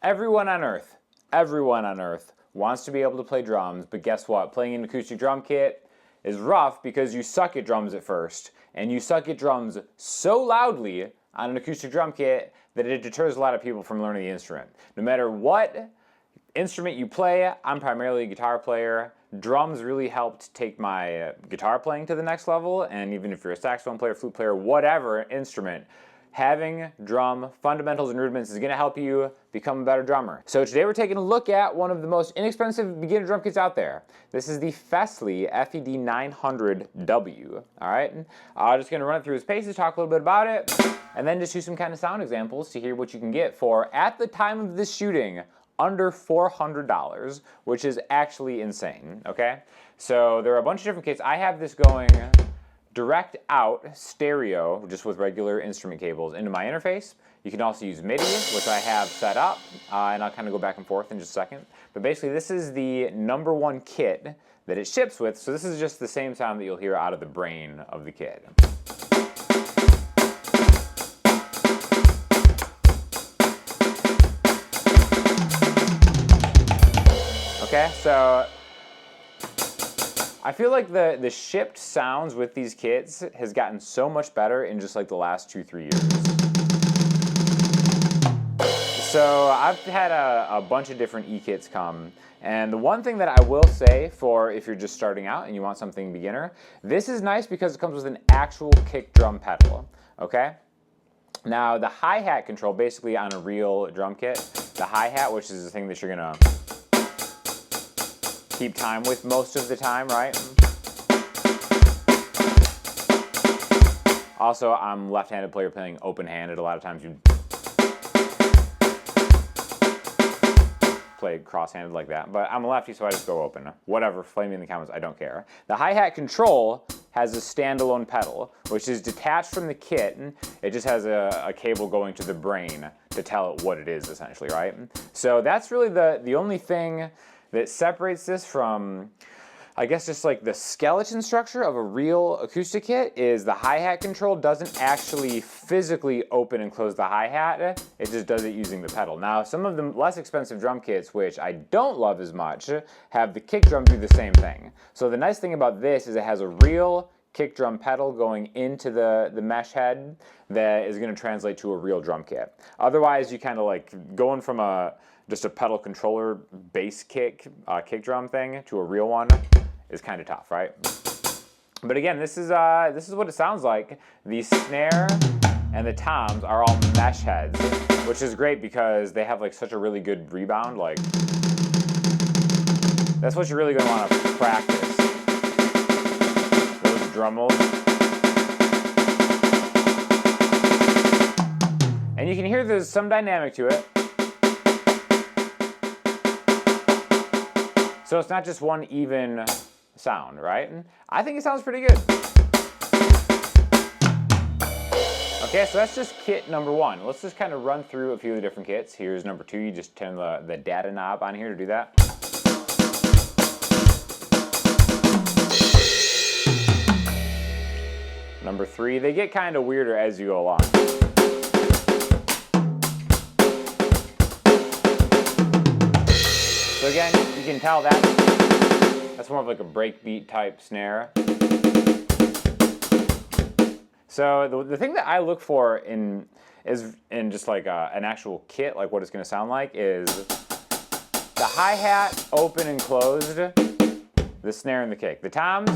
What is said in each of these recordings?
Everyone on Earth wants to be able to play drums, but guess what? Playing an acoustic drum kit is rough because you suck at drums at first, and you suck at drums so loudly on an acoustic drum kit that it deters a lot of people from learning the instrument. No matter what instrument you play, I'm primarily a guitar player. Drums really helped take my guitar playing to the next level, and even if you're a saxophone player, flute player, whatever instrument, having drum fundamentals and rudiments is going to help you become a better drummer. So today we're taking a look at one of the most inexpensive beginner drum kits out there. This is the Fesley FED 900W. All right, I'm just going to run it through its paces, talk a little bit about it, and then just do some kind of sound examples to hear what you can get for, at the time of this shooting, under $400, which is actually insane, okay? So there are a bunch of different kits. I have this going direct out stereo, just with regular instrument cables, into my interface. You can also use MIDI, which I have set up, and I'll kind of go back and forth in just a second. But basically, this is the #1 kit that it ships with, so this is just the same sound that you'll hear out of the brain of the kit. Okay, so I feel like the shipped sounds with these kits has gotten so much better in just like the last 2-3 years. So I've had a bunch of different e-kits come, and the one thing that I will say for if you're just starting out and you want something beginner, this is nice because it comes with an actual kick drum pedal, okay? Now the hi-hat control, basically on a real drum kit, the hi-hat, which is the thing that you're gonna keep time with most of the time, right? Also, I'm left-handed player playing open-handed. A lot of times you play cross-handed like that, but I'm a lefty, so I just go open. Whatever, flame me in the comments, I don't care. The hi-hat control has a standalone pedal, which is detached from the kit. It just has a cable going to the brain to tell it what it is, essentially, right? So that's really the only thing that separates this from, I guess, just like the skeleton structure of a real acoustic kit is the hi-hat control doesn't actually physically open and close the hi-hat, it just does it using the pedal. Now, some of the less expensive drum kits, which I don't love as much, have the kick drum do the same thing. So the nice thing about this is it has a real kick drum pedal going into the mesh head that is going to translate to a real drum kit. Otherwise, you kind of like going from just a pedal controller bass kick drum thing to a real one is kind of tough, right? But again, this is what it sounds like. The snare and the toms are all mesh heads, which is great because they have like such a really good rebound. Like that's what you're really going to want to practice. Those drum rolls. And you can hear there's some dynamic to it. So it's not just one even sound, right? I think it sounds pretty good. Okay, so that's just kit #1. Let's just kind of run through a few of the different kits. Here's #2. You just turn the data knob on here to do that. #3, they get kind of weirder as you go along. So again, you can tell that's more of like a breakbeat type snare. So the thing that I look for in just like an actual kit, like what it's going to sound like, is the hi-hat open and closed, the snare and the kick. The toms,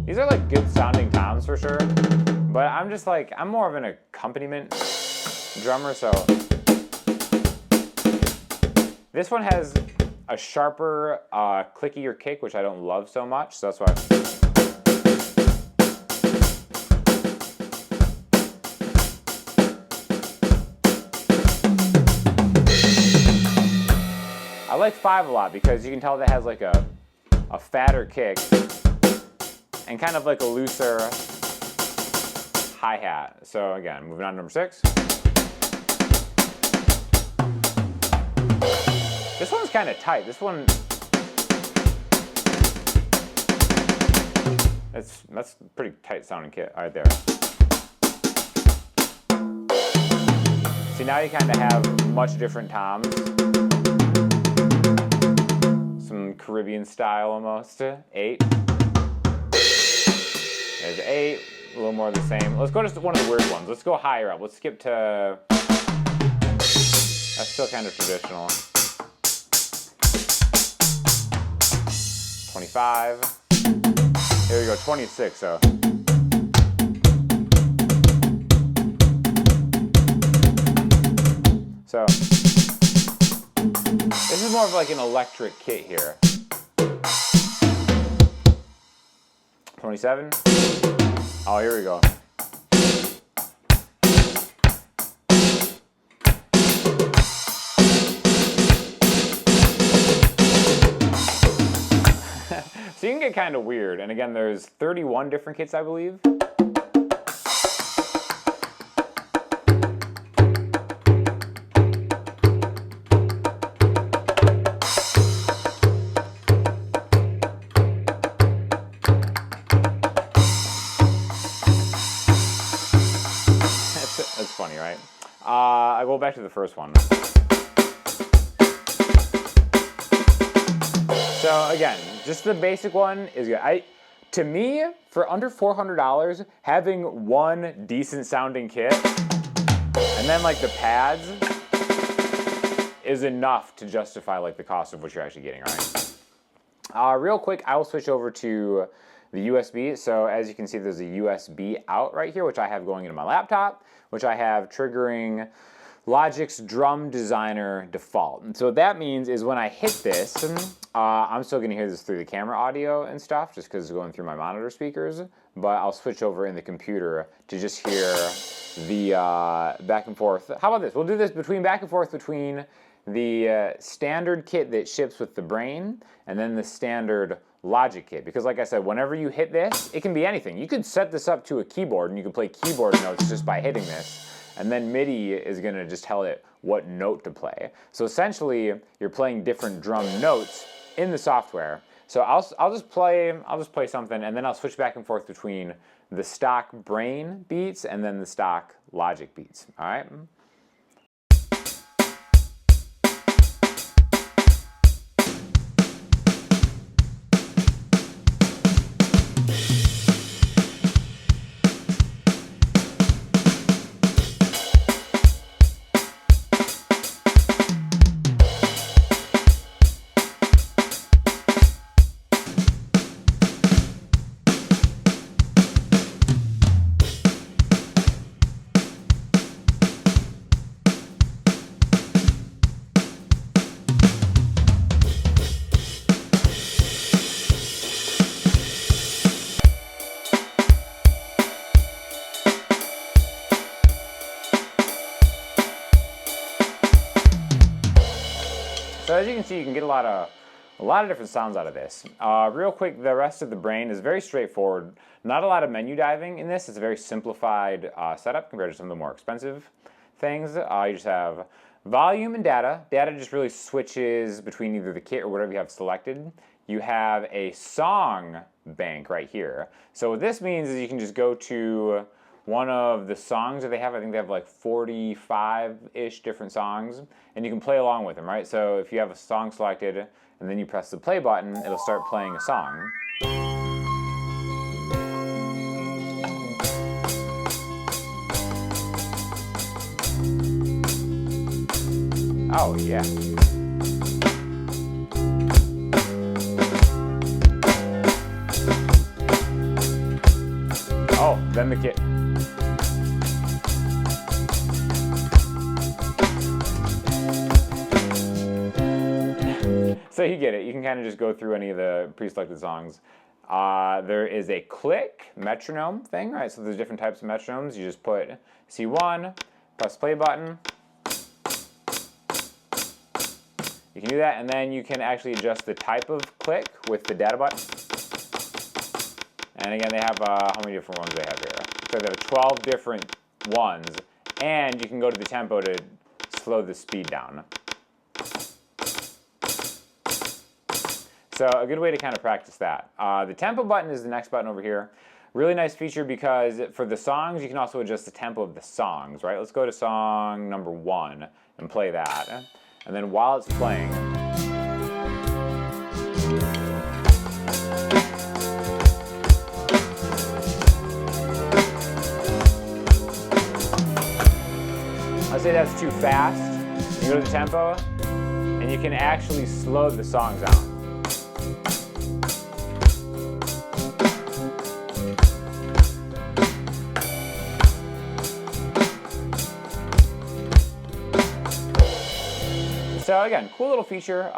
these are like good sounding toms for sure, but I'm more of an accompaniment drummer, so this one has a sharper, clickier kick, which I don't love so much, so that's why I like 5 a lot because you can tell that it has like a fatter kick and kind of like a looser hi-hat. So again, moving on to #6. This one's kind of tight. This one, that's pretty tight sounding kit right there. See, now you kind of have much different toms. Some Caribbean style almost. 8. There's 8. A little more of the same. Let's go to one of the weird ones. Let's go higher up. Let's skip to... That's still kind of traditional. 25. Here we go, 26, so. So, this is more of like an electric kit here. 27. Oh, here we go. So you can get kind of weird, and again, there's 31 different kits, I believe. That's funny, right? I go back to the first one. So again, just the basic one is good. To me, for under $400, having one decent sounding kit and then like the pads is enough to justify like the cost of what you're actually getting, right? Real quick, I will switch over to the USB. So as you can see, there's a USB out right here, which I have going into my laptop, which I have triggering Logic's Drum Designer default. And so what that means is when I hit this, I'm still gonna hear this through the camera audio and stuff, just because it's going through my monitor speakers, but I'll switch over in the computer to just hear the back and forth. How about this? We'll do this back and forth between the standard kit that ships with the Brain and then the standard Logic kit. Because like I said, whenever you hit this, it can be anything. You could set this up to a keyboard and you can play keyboard notes just by hitting this. And then MIDI is going to just tell it what note to play. So essentially, you're playing different drum notes in the software. So I'll just play something, and then I'll switch back and forth between the stock Brain beats and then the stock Logic beats. All right. So as you can see, you can get a lot of different sounds out of this. Real quick, the rest of the Brain is very straightforward. Not a lot of menu diving in this. It's a very simplified setup compared to some of the more expensive things. You just have volume and data. Data just really switches between either the kit or whatever you have selected. You have a song bank right here. So what this means is you can just go to one of the songs that they have. I think they have like 45-ish different songs, and you can play along with them, right? So if you have a song selected and then you press the play button, it'll start playing a song. Oh yeah. Oh, then the kit. So you get it. You can kind of just go through any of the pre-selected songs. There is a click metronome thing, right? So there's different types of metronomes. You just put C1, press play button. You can do that, and then you can actually adjust the type of click with the data button. And again, they have, how many different ones they have here? So they have 12 different ones, and you can go to the tempo to slow the speed down. So a good way to kind of practice that. The tempo button is the next button over here. Really nice feature because for the songs, you can also adjust the tempo of the songs, right? Let's go to song number 1 and play that. And then while it's playing, let's say that's too fast. You go to the tempo, and you can actually slow the songs down. So again, cool little feature.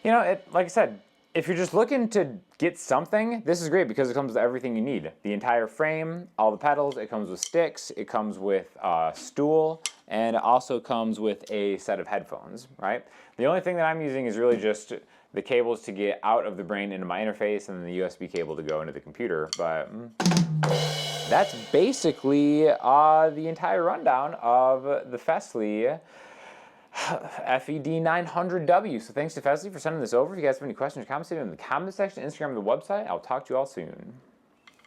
You know, like I said, if you're just looking to get something, this is great because it comes with everything you need. The entire frame, all the pedals, it comes with sticks, it comes with a stool, and it also comes with a set of headphones, right? The only thing that I'm using is really just the cables to get out of the brain into my interface and then the USB cable to go into the computer, but that's basically the entire rundown of the Fesley FED900W. So thanks to Fesley for sending this over. If you guys have any questions or comments, leave them in the comment section, Instagram, or the website. I'll talk to you all soon.